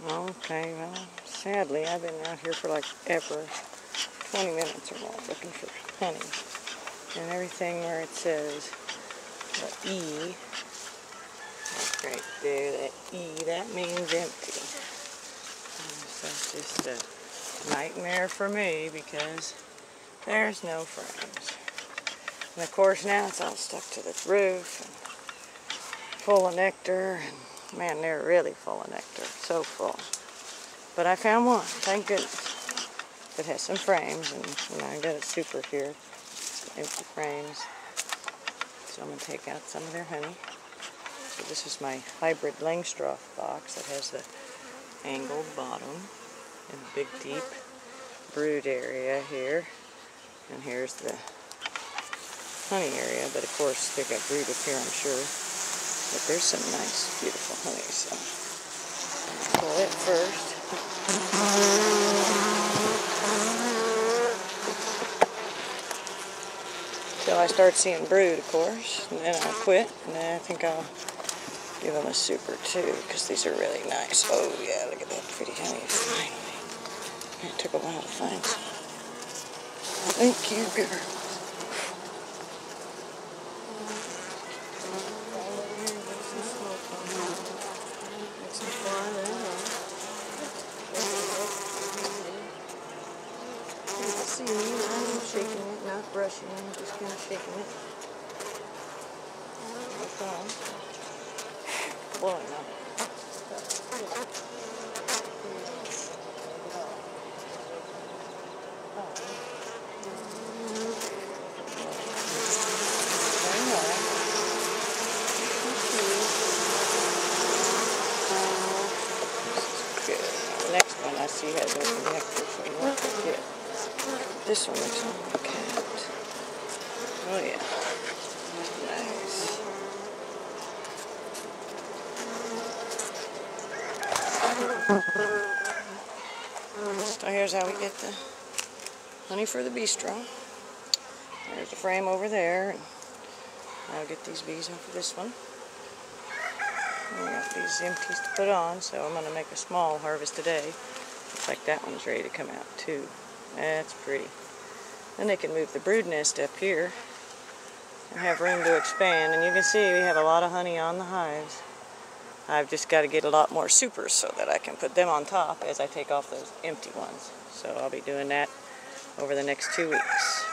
Okay, well, sadly, I've been out here for like ever, 20 minutes or more, looking for honey. And everything where it says the E, right there, that E, that means empty. So that's just a nightmare for me because there's no frames. And of course now it's all stuck to the roof and full of nectar. And man, they're really full of nectar, so full. But I found one, thank goodness. It has some frames, and I got a super here, empty frames. So I'm going to take out some of their honey. So this is my hybrid Langstroth box that has the angled bottom and a big deep brood area here. And here's the honey area, but of course they got brood up here, I'm sure. But there's some nice, beautiful honey, so pull it first. Till I start seeing brood, of course, and then I'll quit, and then I think I'll give them a super too, because these are really nice. Oh yeah, look at that pretty honey, finally. It took a while to find some. Thank you, girl. See me, I'm shaking it, not brushing it, just kind of shaking it. Blowing up. The next one I see has open nectar, so I'm not going to get. This one looks like a cat. Oh yeah. Nice. So here's how we get the honey for the bistro. There's the frame over there. I'll get these bees off of this one. And we got these empties to put on, so I'm going to make a small harvest today. Looks like that one's ready to come out too. That's pretty. Then they can move the brood nest up here and have room to expand. And you can see we have a lot of honey on the hives. I've just got to get a lot more supers so that I can put them on top as I take off those empty ones. So I'll be doing that over the next 2 weeks.